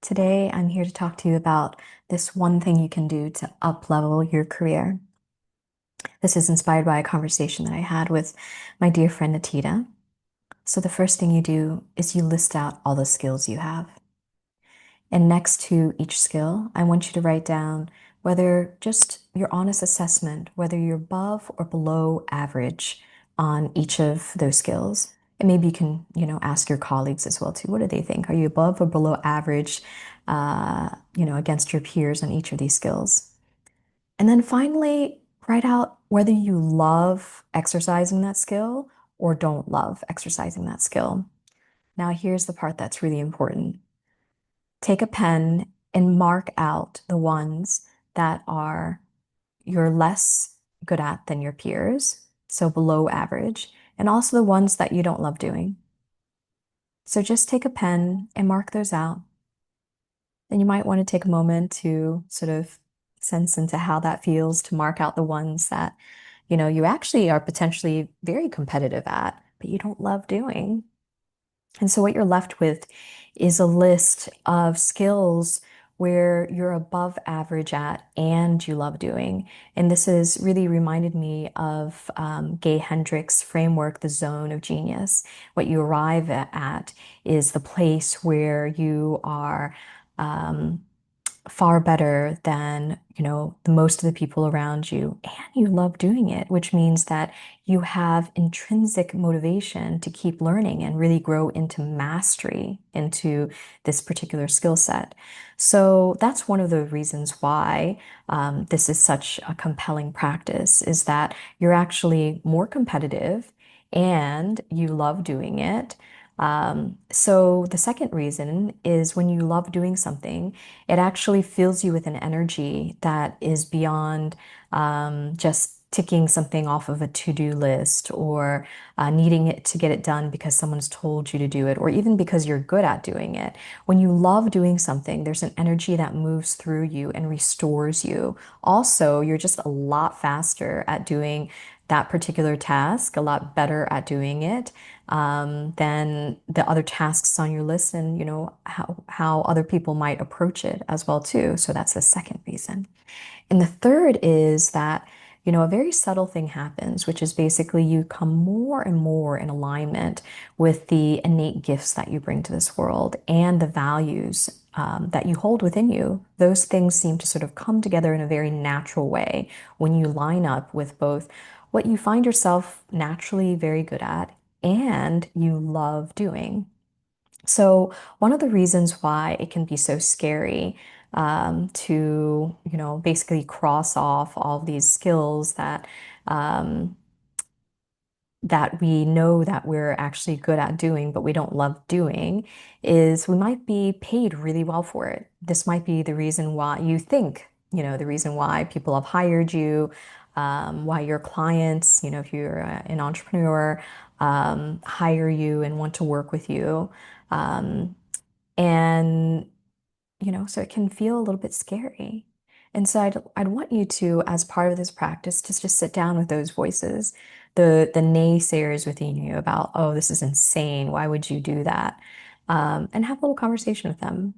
Today, I'm here to talk to you about this one thing you can do to up level your career. This is inspired by a conversation that I had with my dear friend Atita. So, the first thing you do is you list out all the skills you have. And next to each skill, I want you to write down whether just your honest assessment, whether you're above or below average on each of those skills. And maybe you can, ask your colleagues as well too. What do they think? Are you above or below average, against your peers on each of these skills? And then finally, write out whether you love exercising that skill or don't love exercising that skill. Now, here's the part that's really important. Take a pen and mark out the ones that are you're less good at than your peers, so below average, and also the ones that you don't love doing. So just take a pen and mark those out. Then you might want to take a moment to sort of sense into how that feels to mark out the ones that, you actually are potentially very competitive at, but you don't love doing. And so what you're left with is a list of skills where you're above average at and you love doing. And this has really reminded me of Gay Hendrick's framework, the zone of genius. What you arrive at is the place where you are um, far better than, the most of the people around you, and you love doing it, which means that you have intrinsic motivation to keep learning and really grow into mastery into this particular skill set. So that's one of the reasons why this is such a compelling practice, is that you're actually more competitive and you love doing it. So the second reason is when you love doing something, it actually fills you with an energy that is beyond just ticking something off of a to-do list or needing it to get it done because someone's told you to do it, or even because you're good at doing it. When you love doing something, there's an energy that moves through you and restores you. Also, you're just a lot faster at doing that particular task, a lot better at doing it than the other tasks on your list, and how other people might approach it as well too. So that's the second reason. And the third is that, a very subtle thing happens, which is basically you come more and more in alignment with the innate gifts that you bring to this world and the values that you hold within you. Those things seem to sort of come together in a very natural way when you line up with both what you find yourself naturally very good at and you love doing. So one of the reasons why it can be so scary to, basically cross off all of these skills um, that we know that we're actually good at doing, but we don't love doing, is we might be paid really well for it. This might be the reason why you think, the reason why people have hired you, why your clients, if you're an entrepreneur, hire you and want to work with you. Um, and so it can feel a little bit scary. And so I'd want you to, as part of this practice, to just sit down with those voices, the naysayers within you about, oh, this is insane. Why would you do that? And have a little conversation with them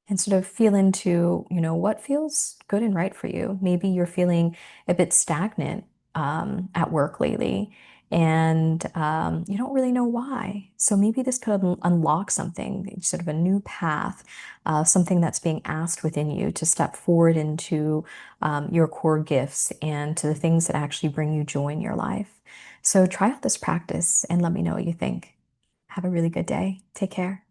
and sort of feel into, what feels good and right for you. Maybe you're feeling a bit stagnant at work lately, and you don't really know why. So maybe this could unlock something, sort of a new path, something that's being asked within you to step forward into your core gifts and to the things that actually bring you joy in your life. So try out this practice and let me know what you think. Have a really good day. Take care.